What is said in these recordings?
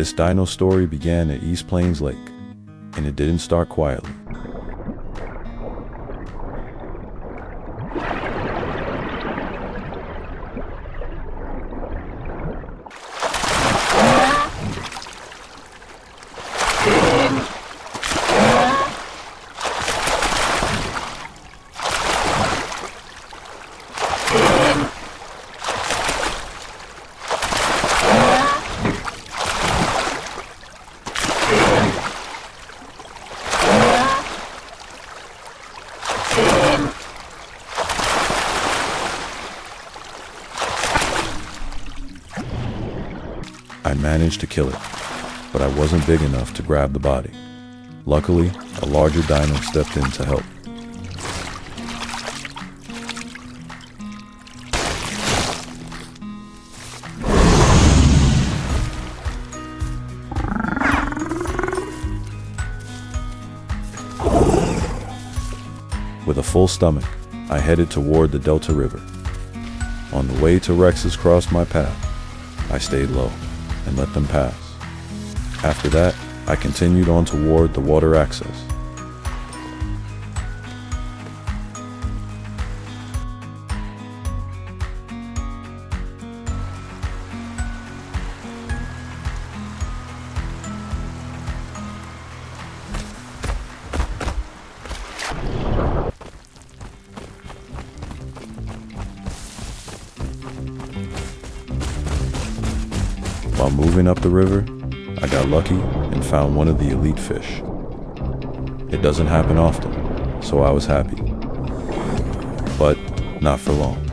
This dino story began at East Plains Lake, and it didn't start quietly. I managed to kill it, but I wasn't big enough to grab the body. Luckily, a larger dino stepped in to help. With a full stomach, I headed toward the Delta River. On the way to Rex's crossed my path. I stayed low and let them pass. After that, I continued on toward the water access. While moving up the river, I got lucky and found one of the elite fish. It doesn't happen often, so I was happy. But not for long.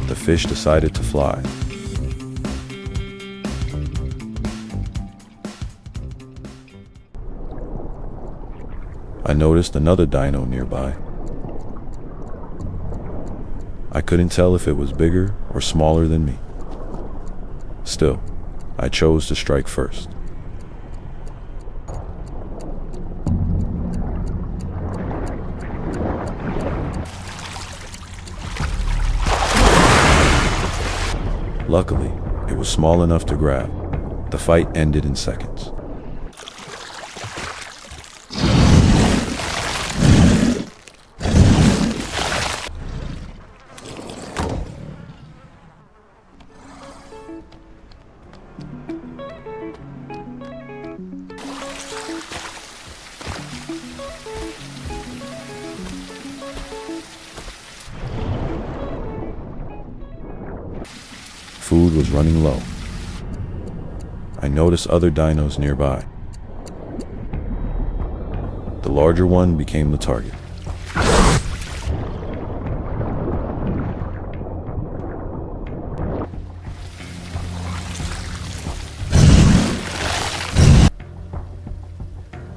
The fish decided to fly. I noticed another dino nearby. I couldn't tell if it was bigger or smaller than me. Still, I chose to strike first. Luckily, it was small enough to grab. The fight ended in seconds. Food was running low. I noticed other dinos nearby. The larger one became the target.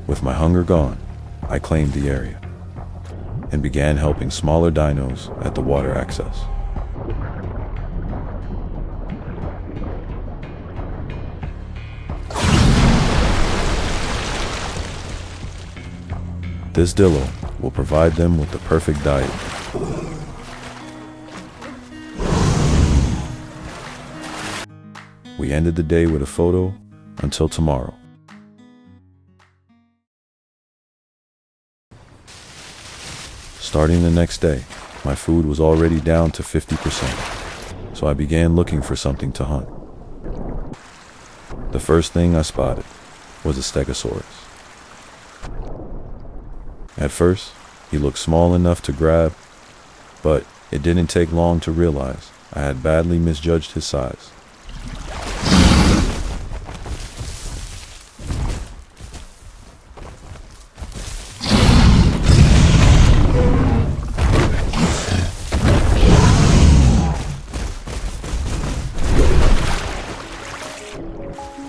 With my hunger gone, I claimed the area and began helping smaller dinos at the water access. This dillo will provide them with the perfect diet. We ended the day with a photo until tomorrow. Starting the next day, my food was already down to 50%, so I began looking for something to hunt. The first thing I spotted was a Stegosaurus. At first, he looked small enough to grab, but it didn't take long to realize I had badly misjudged his size.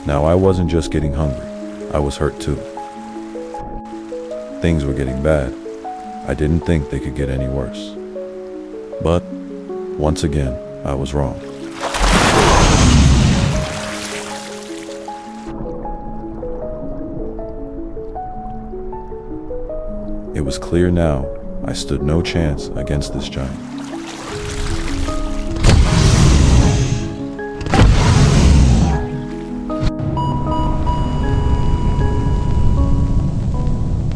Now, I wasn't just getting hungry, I was hurt too. Things were getting bad. I didn't think they could get any worse. But, once again, I was wrong. It was clear now I stood no chance against this giant.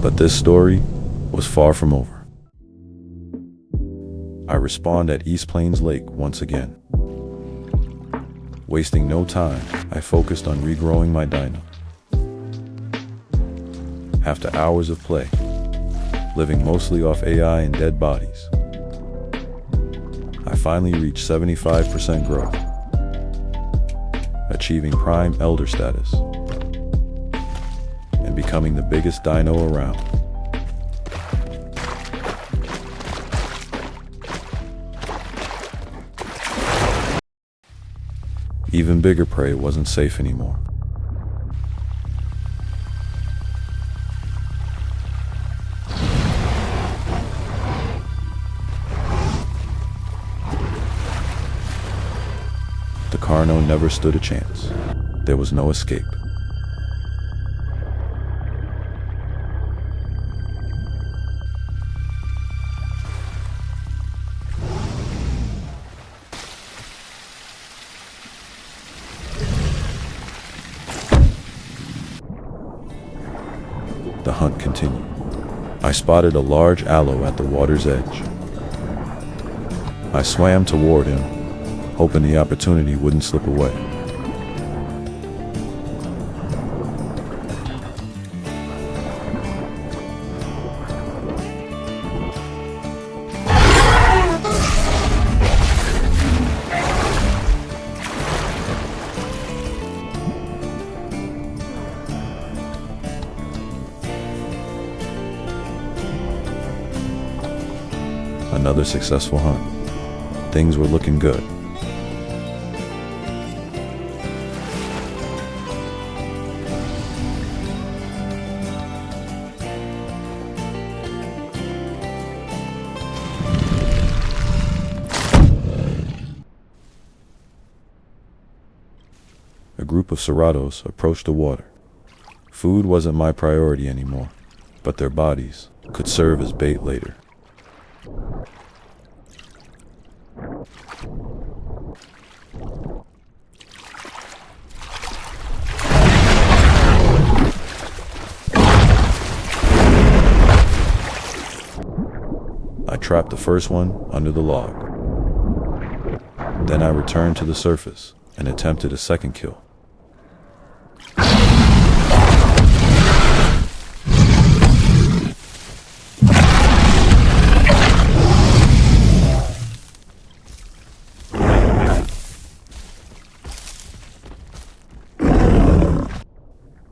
But this story was far from over. I respawned at East Plains Lake once again. Wasting no time, I focused on regrowing my dino. After hours of play, living mostly off AI and dead bodies, I finally reached 75% growth, achieving Prime Elder status, and becoming the biggest dino around. Even bigger prey wasn't safe anymore. The Carno never stood a chance. There was no escape. The hunt continued. I spotted a large allo at the water's edge. I swam toward him, hoping the opportunity wouldn't slip away. Another successful hunt. Things were looking good. A group of Cerrados approached the water. Food wasn't my priority anymore, but their bodies could serve as bait later. I trapped the first one under the log. Then I returned to the surface and attempted a second kill.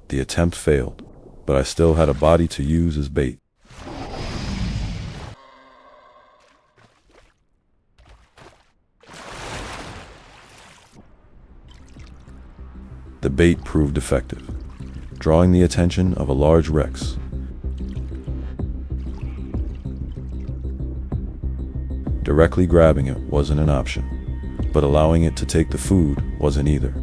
The attempt failed, but I still had a body to use as bait. The bait proved effective, drawing the attention of a large Rex. Directly grabbing it wasn't an option, but allowing it to take the food wasn't either.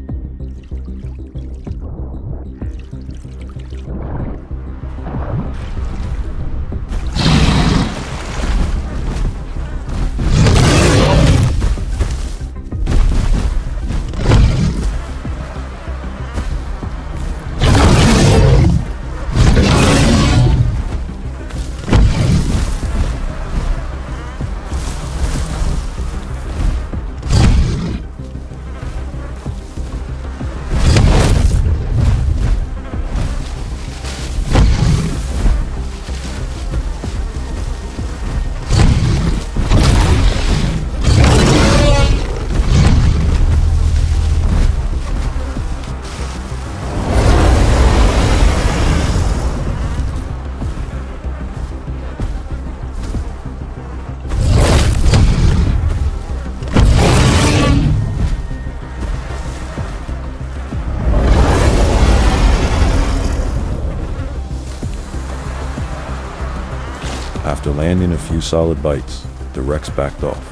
After landing a few solid bites, the Rex backed off.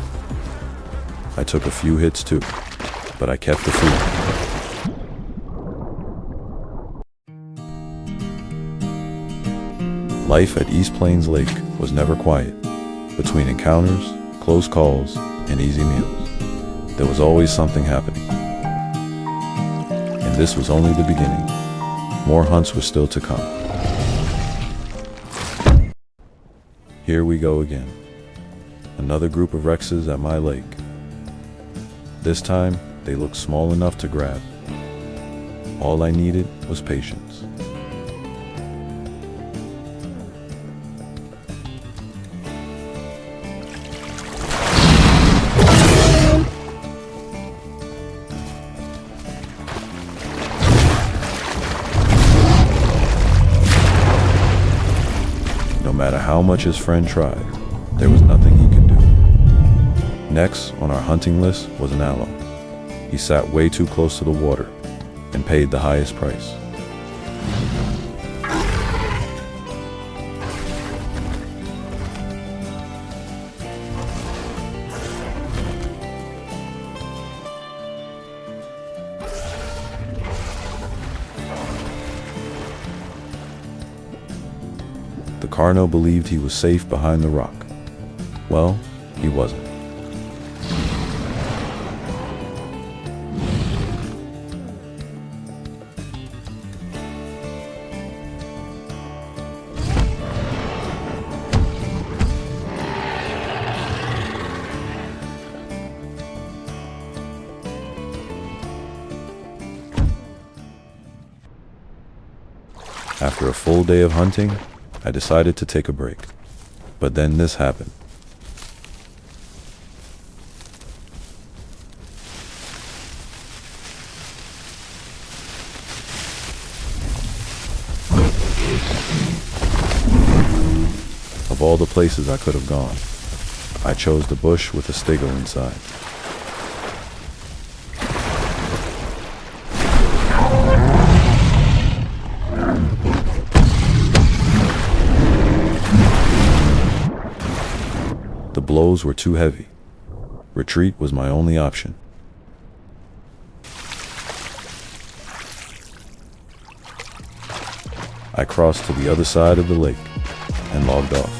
I took a few hits too, but I kept the food. Life at East Plains Lake was never quiet. Between encounters, close calls, and easy meals, there was always something happening. And this was only the beginning. More hunts were still to come. Here we go again. Another group of Rexes at my lake. This time, they looked small enough to grab. All I needed was patience. No matter how much his friend tried, there was nothing he could do. Next on our hunting list was an Allo. He sat way too close to the water and paid the highest price. The Carno believed he was safe behind the rock. Well, he wasn't. After a full day of hunting, I decided to take a break. But then this happened. Of all the places I could have gone, I chose the bush with a Stegos inside. The blows were too heavy. Retreat was my only option. I crossed to the other side of the lake and logged off.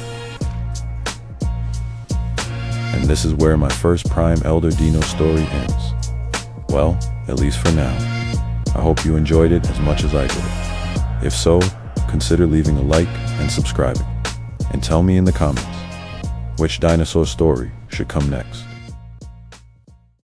And this is where my first Prime Elder Deino story ends. Well, at least for now. I hope you enjoyed it as much as I did. If so, consider leaving a like and subscribing. And tell me in the comments which dinosaur story should come next.